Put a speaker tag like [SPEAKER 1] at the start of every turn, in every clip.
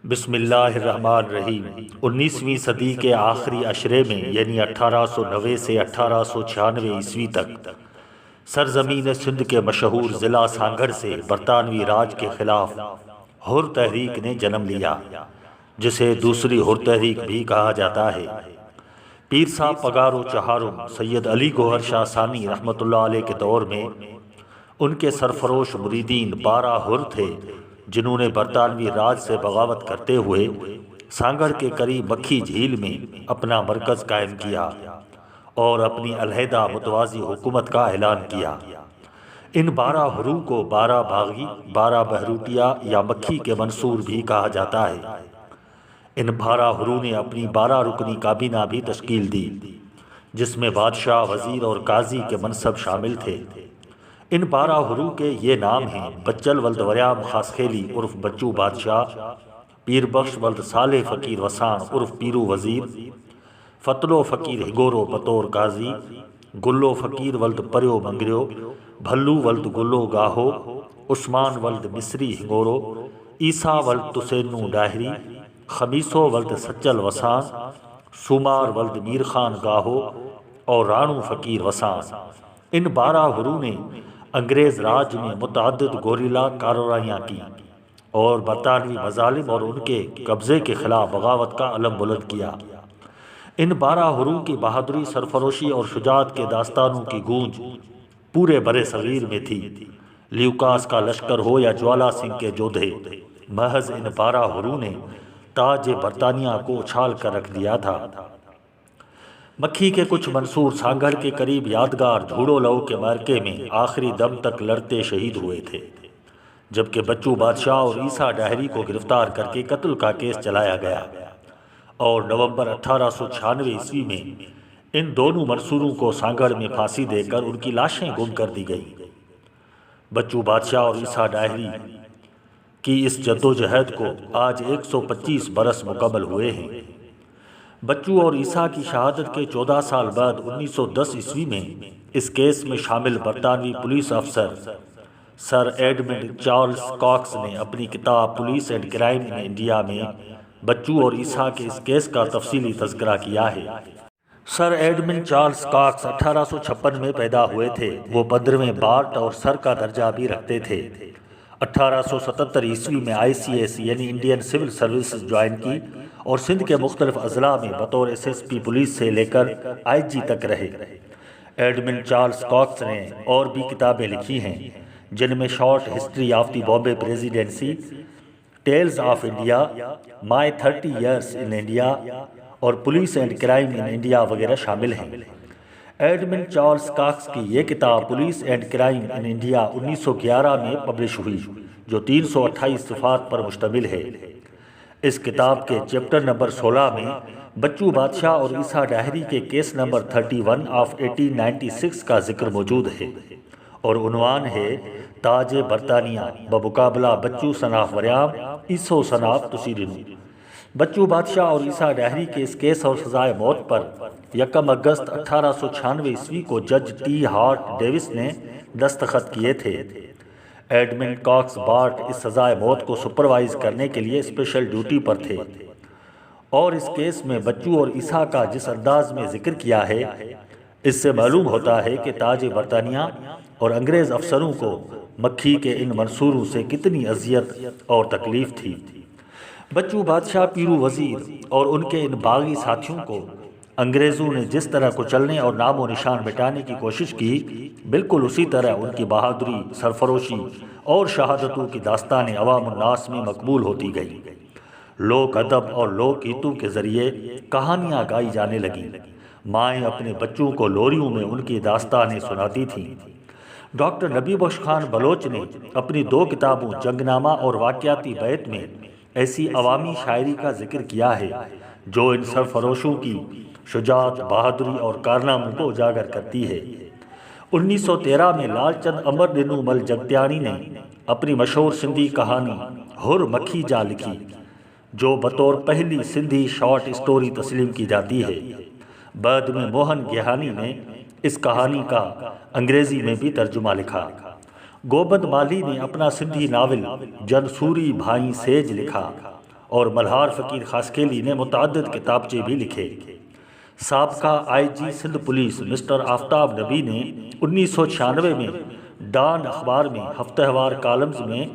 [SPEAKER 1] بسم اللہ الرحمن الرحیم۔ 19ویں صدی کے آخری عشرے میں یعنی 1890 سے 1896 عیسوی تک سرزمین سندھ کے مشہور ضلع سانگھڑ سے برطانوی راج کے خلاف ہر تحریک نے جنم لیا، جسے دوسری ہر تحریک بھی کہا جاتا ہے۔ پیر صاحب پگارو چہارم سید علی گوہر شاہ ثانی رحمۃ اللہ علیہ کے دور میں ان کے سرفروش مریدین 12 ہر تھے، جنہوں نے برطانوی راج سے بغاوت کرتے ہوئے سانگھڑ کے قریب مکھی جھیل میں اپنا مرکز قائم کیا اور اپنی علیحدہ متوازی حکومت کا اعلان کیا۔ ان 12 ہروں کو 12 باغی، 12 ٻھروٹيا یا مکھی کے منصور بھی کہا جاتا ہے۔ ان 12 ہروں نے اپنی 12 رکنی کابینہ بھی تشکیل دی، جس میں بادشاہ، وزیر اور قاضی کے منصب شامل تھے۔ ان 12 ہروں کے یہ نام ہیں: بچل ولد وریام خاص خیلی عرف بچو بادشاہ، پیر بخش ولد صالح فقیر وسان عرف پیرو وزیر، فتلو فقیر ہگورو بطور قاضی، گلو فقیر ولد پریو منگریو، بھلو ولد گلو گاہو، عثمان ولد مصری ہگورو، عیسیٰ ولد تسینو ڈاہری، خمیسو ولد سچل وسان، سومار ولد میر خان گاہو اور رانو فقیر وسان۔ ان 12 ہروں نے انگریز راج میں متعدد گوریلا کارروائیاں کی اور برطانوی مظالم اور ان کے قبضے کے خلاف بغاوت کا علم بلند کیا۔ ان 12 ہروں کی بہادری، سرفروشی اور شجاعت کے داستانوں کی گونج پورے برِ صغیر میں تھی۔ لیوکاس کا لشکر ہو یا جوالا سنگھ کے جودھے، محض ان 12 ہروں نے تاج برطانیہ کو اچھال کر رکھ دیا تھا۔ مکھی کے کچھ منصور سانگھڑ کے قریب یادگار جھوڑو لو کے معرکے میں آخری دم تک لڑتے شہید ہوئے تھے، جبکہ بچو بادشاہ اور عیسیٰ ڈاہری کو گرفتار کر کے قتل کا کیس چلایا گیا اور نومبر 1896 عیسوی میں ان دونوں منصوروں کو سانگھڑ میں پھانسی دے کر ان کی لاشیں گم کر دی گئیں۔ بچو بادشاہ اور عیسیٰ ڈاہری کی اس جدوجہد کو آج 125 برس مکمل ہوئے ہیں۔ بچو اور عیسیٰ کی شہادت کے 14 سال بعد 1910 عیسوی میں اس کیس میں شامل برطانوی پولیس افسر سر ایڈمنڈ چارلس کاکس نے اپنی کتاب police and crime in India میں بچو اور عیسیٰ کے اس کیس کا تفصیلی تذکرہ کیا ہے۔ سر ایڈمنڈ چارلس کاکس 1856 میں پیدا ہوئے تھے۔ وہ 15ویں بارٹ اور سر کا درجہ بھی رکھتے تھے۔ 1877 عیسوی میں ICS یعنی انڈین سول سروسز جوائن کی اور سندھ کے مختلف اضلاع میں بطور SSP پولیس سے لے کر IG تک رہے۔ ایڈمنڈ چارلس کاکس نے اور بھی کتابیں لکھی ہیں، جن میں short history of the Bombay presidency, tales of India, my 30 years in India اور police and crime in India وغیرہ شامل ہیں۔ ایڈمنڈ چارلس کاکس کی یہ کتاب police and crime in India 1911 میں پبلش ہوئی، جو 328 صفحات پر مشتمل ہے۔ اس کتاب کے چیپٹر نمبر 16 میں بچو بادشاہ اور عیسیٰ ڈاہری کے کیس نمبر 31 آف 1896 کا ذکر موجود ہے اور عنوان ہے تاج برطانیہ بمقابلہ بچو سناف وریام عیسو سناف تسیرنو۔ بچو بادشاہ اور عیسیٰ ڈاہری کے اس کیس اور سزائے موت پر 1 اگست 1896 عیسوی کو جج ٹی ہارٹ ڈیوس نے دستخط کیے تھے۔ ایڈمنڈ کاکس بارٹ اس سزائے موت کو سپروائز کرنے کے لیے اسپیشل ڈیوٹی پر تھے اور اس کیس میں بچو اور عیسیٰ کا جس انداز میں ذکر کیا ہے، اس سے معلوم ہوتا ہے کہ تاج برطانیہ اور انگریز افسروں کو مکھی کے ان منصوروں سے کتنی اذیت اور تکلیف تھی۔ بچو بادشاہ، پیرو وزیر اور ان کے ان باغی ساتھیوں کو انگریزوں نے جس طرح کچلنے اور نام و نشان مٹانے کی کوشش کی، بالکل اسی طرح ان کی بہادری، سرفروشی اور شہادتوں کی داستانیں عوام الناس میں مقبول ہوتی گئیں۔ لوک ادب اور لوک گیتوں کے ذریعے کہانیاں گائی جانے لگیں۔ مائیں اپنے بچوں کو لوریوں میں ان کی داستانیں سناتی تھیں۔ ڈاکٹر نبی بخش خان بلوچ نے اپنی 2 کتابوں جنگ نامہ اور واقعاتی بیت میں ایسی عوامی شاعری کا ذکر کیا ہے جو ان سرفروشوں کی شجاعت، بہادری اور کارناموں کو اجاگر کرتی ہے۔ 1913 میں لال چند امر دنو مل جگتیانی نے اپنی مشہور سندھی کہانی ہر مکھی جا لکھی، جو بطور پہلی سندھی شارٹ اسٹوری تسلیم کی جاتی ہے۔ بعد میں موہن گیہانی نے اس کہانی کا انگریزی میں بھی ترجمہ لکھا۔ گوبند مالی نے اپنا سندھی ناول جن سوری بھائی سیج لکھا اور ملہار فقیر خاسکیلی نے متعدد کتابچے بھی لکھے۔ سابقہ آئی جی سندھ پولیس مسٹر آفتاب نبی نے 1996 میں ڈان اخبار میں ہفتہ وار کالمز میں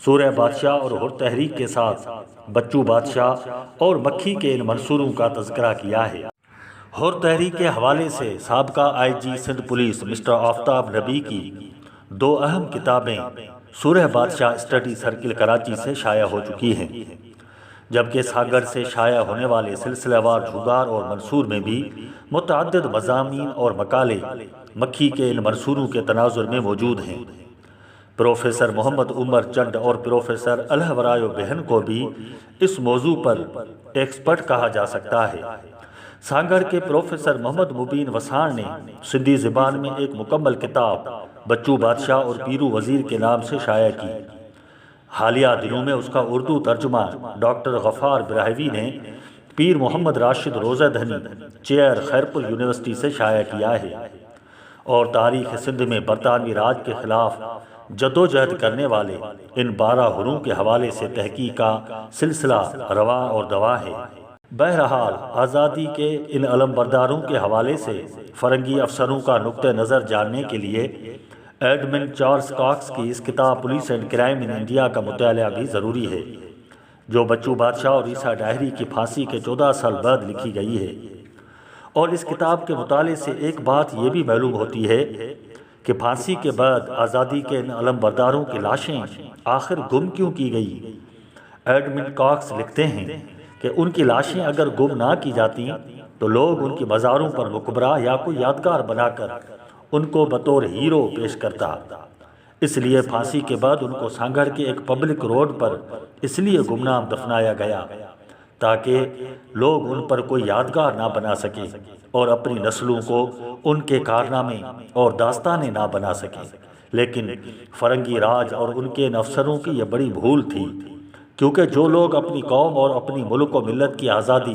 [SPEAKER 1] سورہ بادشاہ اور ہر تحریک کے ساتھ بچو بادشاہ اور مکھی کے ان منصوروں کا تذکرہ کیا ہے۔ ہر تحریک کے حوالے سے سابقہ آئی جی سندھ پولیس مسٹر آفتاب نبی کی 2 اہم کتابیں سورہ بادشاہ اسٹڈی سرکل کراچی سے شائع ہو چکی ہیں، جبکہ سانگھر سے شائع ہونے والے سلسلہ وار جھگار اور منصور میں بھی متعدد مضامین اور مقالے مکھی کے ان منصوروں کے تناظر میں موجود ہیں۔ پروفیسر محمد عمر چنڈ اور پروفیسر الہورائے بہن کو بھی اس موضوع پر ایکسپرٹ کہا جا سکتا ہے۔ سانگھر کے پروفیسر محمد مبین وسان نے سندھی زبان میں ایک مکمل کتاب بچو بادشاہ اور پیرو وزیر کے نام سے شائع کی۔ حالیہ دنوں میں اس کا اردو ترجمہ ڈاکٹر غفار براہوی نے پیر محمد راشد روزہ دھنی چیئر خیرپور یونیورسٹی سے شائع کیا ہے، اور تاریخ سندھ میں برطانوی راج کے خلاف جدوجہد کرنے والے ان 12 حروں کے حوالے سے تحقیق کا سلسلہ رواں اور دواں ہے۔ بہرحال آزادی کے ان علم برداروں کے حوالے سے فرنگی افسروں کا نقطہ نظر جاننے کے لیے ایڈمن چارلس کاکس کی اس کتاب police and crime in India کا مطالعہ بھی ضروری ہے، جو بچو بادشاہ اور عیسیٰ ڈاہری کی پھانسی کے 14 سال بعد لکھی گئی ہے۔ اور اس کتاب کے مطالعے سے ایک بات یہ بھی معلوم ہوتی ہے کہ پھانسی کے بعد آزادی کے ان علم برداروں کی لاشیں آخر گم کیوں کی گئی۔ ایڈمن کاکس لکھتے ہیں کہ ان کی لاشیں اگر گم نہ کی جاتی تو لوگ ان کی مزاروں پر مقبرہ یا کوئی یادگار بنا کر ان کو بطور ہیرو پیش کرتا، اس لیے پھانسی کے بعد ان کو سانگھر کے ایک پبلک روڈ پر اس لیے گمنام دفنایا گیا تاکہ لوگ ان پر کوئی یادگار نہ بنا سکیں اور اپنی نسلوں کو ان کے کارنامے اور داستانیں نہ بنا سکیں۔ لیکن فرنگی راج اور ان کے افسروں کی یہ بڑی بھول تھی، کیونکہ جو لوگ اپنی قوم اور اپنی ملک و ملت کی آزادی،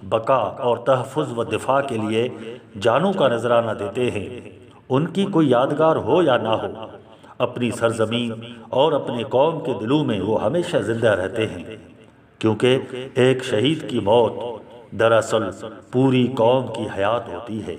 [SPEAKER 1] بقا اور تحفظ و دفاع کے لیے جانوں کا نذرانہ دیتے ہیں، ان کی کوئی یادگار ہو یا نہ ہو، اپنی سرزمین اور اپنے قوم کے دلوں میں وہ ہمیشہ زندہ رہتے ہیں، کیونکہ ایک شہید کی موت دراصل پوری قوم کی حیات ہوتی ہے۔